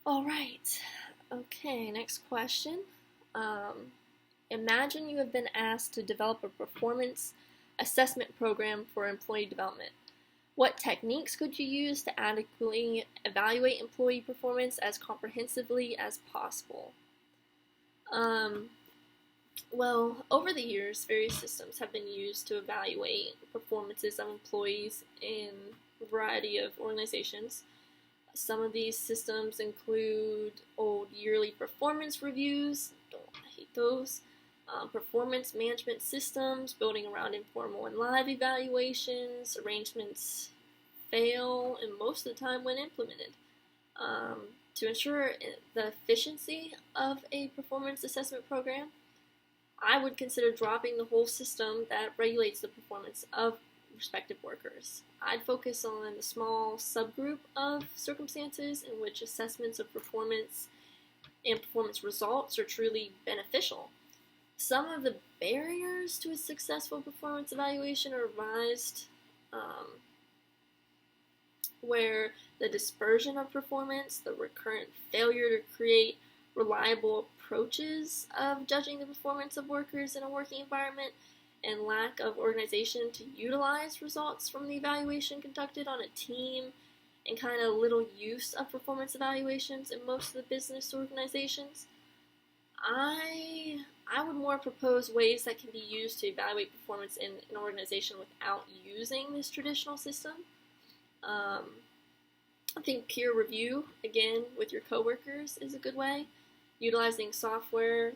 All right. Okay, next question. Um, Imagine you have been asked to develop a performance assessment program for employee development. What techniques could you use to adequately evaluate employee performance as comprehensively as possible? Um, well, over the years, various systems have been used to evaluate performances of employees in a variety of organizations. Some of these systems include old yearly performance reviews. I hate those. Performance management systems, building around informal and live evaluations. Arrangements fail, and most of the time when implemented. To ensure the efficiency of a performance assessment program, I would consider dropping the whole system that regulates the performance of respective workers. I'd focus on the small subgroup of circumstances in which assessments of performance and performance results are truly beneficial. Some of the barriers to a successful performance evaluation are revised, where the dispersion of performance, the recurrent failure to create reliable approaches of judging the performance of workers in a working environment, and lack of organization to utilize results from the evaluation conducted on a team, and kind of little use of performance evaluations in most of the business organizations. I would more propose ways that can be used to evaluate performance in an organization without using this traditional system. Um, I think peer review, again, with your coworkers is a good way. Utilizing software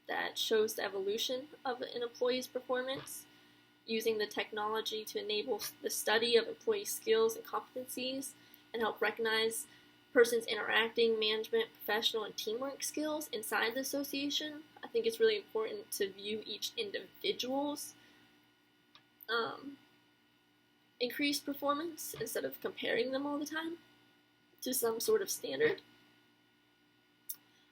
that shows the evolution of an employee's performance. Using the technology to enable the study of employee skills and competencies and help recognize persons interacting, management, professional, and teamwork skills inside the association. I think it's really important to view each individual's increased performance instead of comparing them all the time to some sort of standard.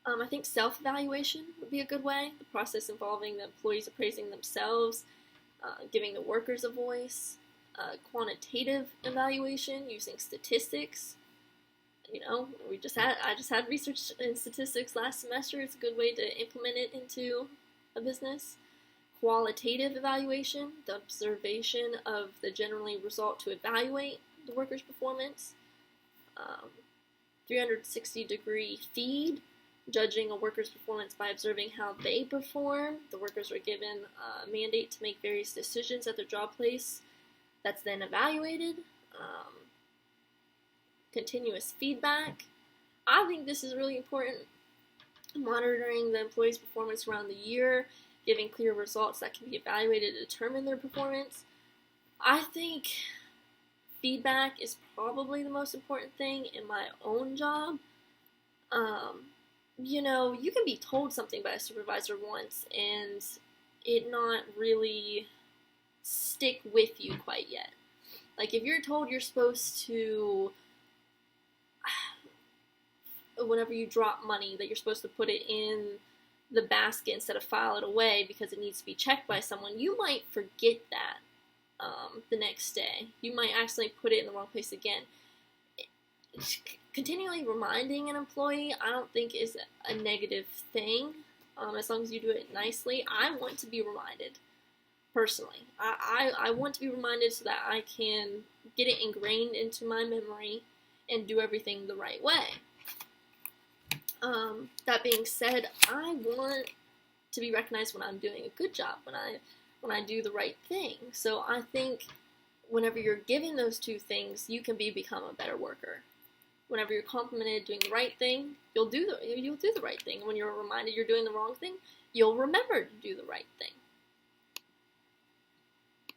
I think self-evaluation would be a good way. The process involving the employees appraising themselves, giving the workers a voice. Quantitative evaluation using statistics. I just had research in statistics last semester. It's a good way to implement it into a business. Qualitative evaluation, the observation of the generally result to evaluate the worker's performance. 360-degree feed, judging a worker's performance by observing how they perform. The workers are given a mandate to make various decisions at their job place that's then evaluated. Continuous feedback. I think this is really important. Monitoring the employee's performance around the year, giving clear results that can be evaluated to determine their performance. I think feedback is probably the most important thing in my own job. You can be told something by a supervisor once and it not really stick with you quite yet. Like if you're told you're supposed to, whenever you drop money, that you're supposed to put it in the basket instead of file it away because it needs to be checked by someone, you might forget that the next day. You might accidentally put it in the wrong place again. Continually reminding an employee, I don't think is a negative thing, as long as you do it nicely. I want to be reminded, personally. I want to be reminded so that I can get it ingrained into my memory and do everything the right way. That being said, I want to be recognized when I'm doing a good job, when I do the right thing. So I think whenever you're given those two things, you can become a better worker. Whenever you're complimented doing the right thing, you'll do the right thing. When you're reminded you're doing the wrong thing, you'll remember to do the right thing.